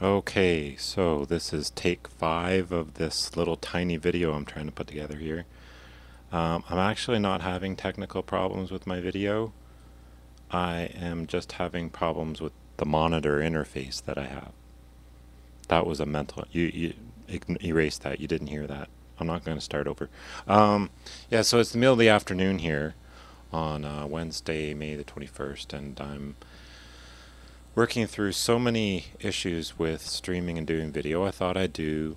Okay, so this is take 5 of this little tiny video I'm trying to put together here. I'm actually not having technical problems with my video. I am just having problems with the monitor interface that I have. That was a mental, you erase that, you didn't hear that. I'm not going to start over. Yeah, so it's the middle of the afternoon here on Wednesday, May the 21st, and I'm working through so many issues with streaming and doing video. I thought I'd do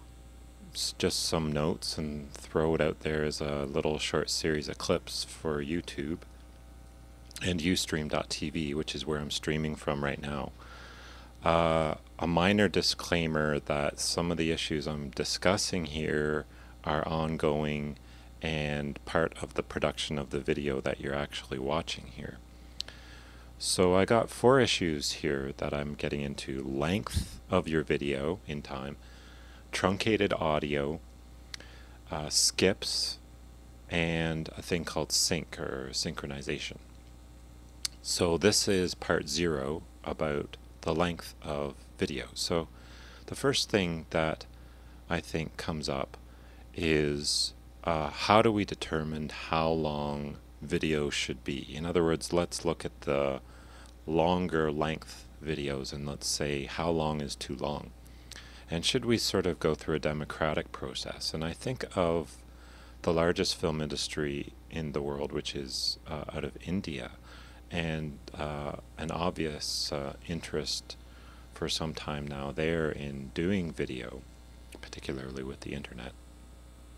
just some notes and throw it out there as a little short series of clips for YouTube and Ustream.tv, which is where I'm streaming from right now. A minor disclaimer that some of the issues I'm discussing here are ongoing and part of the production of the video that you're actually watching here. So I got 4 issues here that I'm getting into: length of your video in time, truncated audio, skips, and a thing called sync or synchronization. So this is part 0 about the length of video. So the first thing that I think comes up is how do we determine how long video should be? In other words, let's look at the longer length videos and let's say how long is too long. And should we sort of go through a democratic process? And I think of the largest film industry in the world, which is out of India, and an obvious interest for some time now there in doing video, particularly with the internet.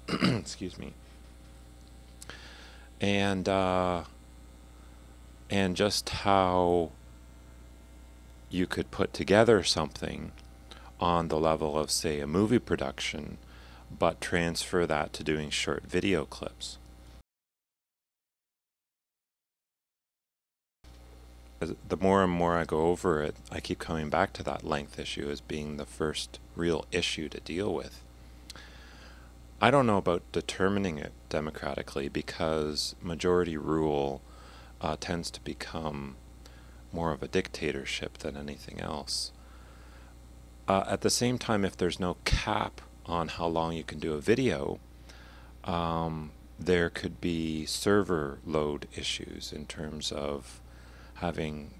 Excuse me. And just how you could put together something on the level of, say, a movie production, but transfer that to doing short video clips. The more and more I go over it, I keep coming back to that length issue as being the first real issue to deal with. I don't know about determining it democratically because majority rule tends to become more of a dictatorship than anything else. At the same time, if there's no cap on how long you can do a video, there could be server load issues in terms of having,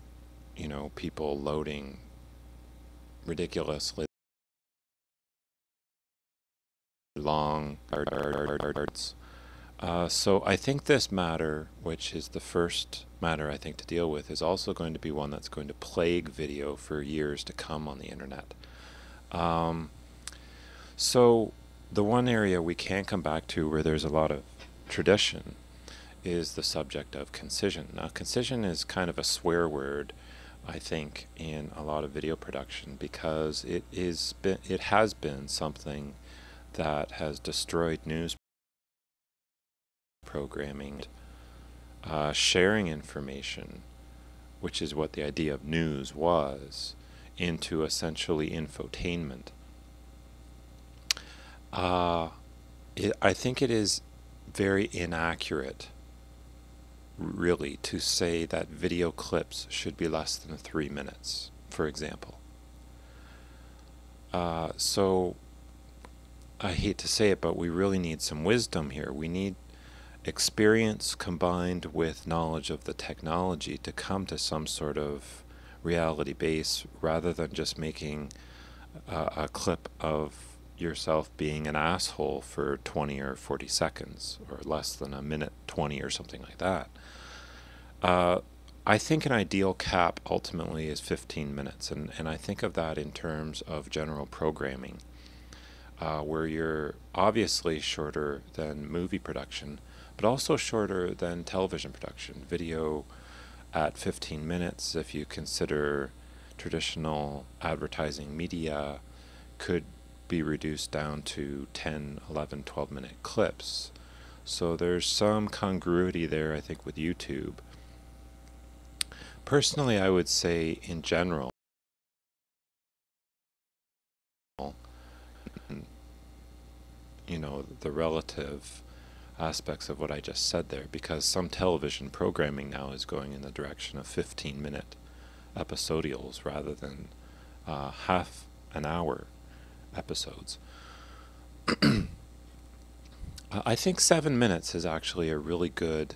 people loading ridiculously long parts. So I think this matter, which is the first matter I think to deal with, is also going to be one that's going to plague video for years to come on the internet. So the one area we can come back to where there's a lot of tradition is the subject of concision. Now, concision is kind of a swear word, I think, in a lot of video production because it has been something that has destroyed news programming, sharing information, which is what the idea of news was, into essentially infotainment. I think it is very inaccurate, really, to say that video clips should be less than 3 minutes, for example. So I hate to say it, but we really need some wisdom here. We need experience combined with knowledge of the technology to come to some sort of reality base rather than just making a clip of yourself being an asshole for 20 or 40 seconds or less than a minute 20 or something like that. I think an ideal cap ultimately is 15 minutes, and I think of that in terms of general programming, where you're obviously shorter than movie production, but also shorter than television production. Video at 15 minutes, if you consider traditional advertising media, could be reduced down to 10, 11, 12-minute clips. So there's some congruity there, I think, with YouTube. Personally, I would say in general, the relative aspects of what I just said there, because some television programming now is going in the direction of 15-minute episodials rather than half an hour episodes. I think 7 minutes is actually a really good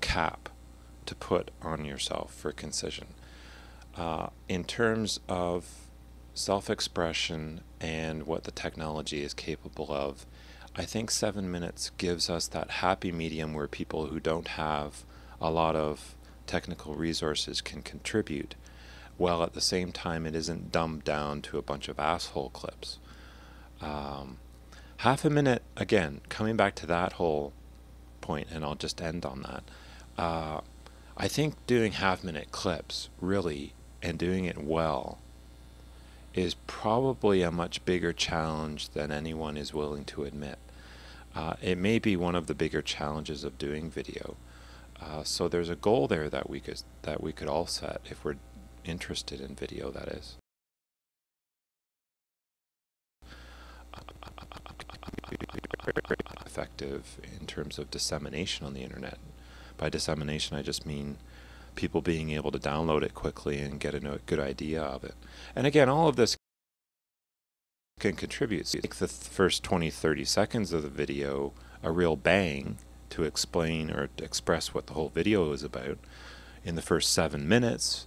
cap to put on yourself for concision. In terms of self-expression and what the technology is capable of, I think 7 minutes gives us that happy medium where people who don't have a lot of technical resources can contribute, while at the same time it isn't dumbed down to a bunch of asshole clips. Half a minute, again, coming back to that whole point, and I'll just end on that. I think doing half-minute clips, really, and doing it well, is probably a much bigger challenge than anyone is willing to admit. It may be one of the bigger challenges of doing video. So there's a goal there that we could all set if we're interested in video, that is. Effective in terms of dissemination on the internet. By dissemination, I just mean people being able to download it quickly and get a good idea of it. And again, all of this can contribute. So you take the first 20-30 seconds of the video a real bang to explain or to express what the whole video is about. In the first 7 minutes,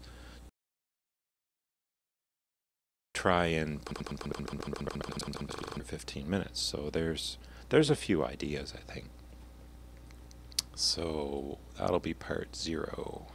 try and 15 minutes. So there's a few ideas, I think. So that'll be part 0.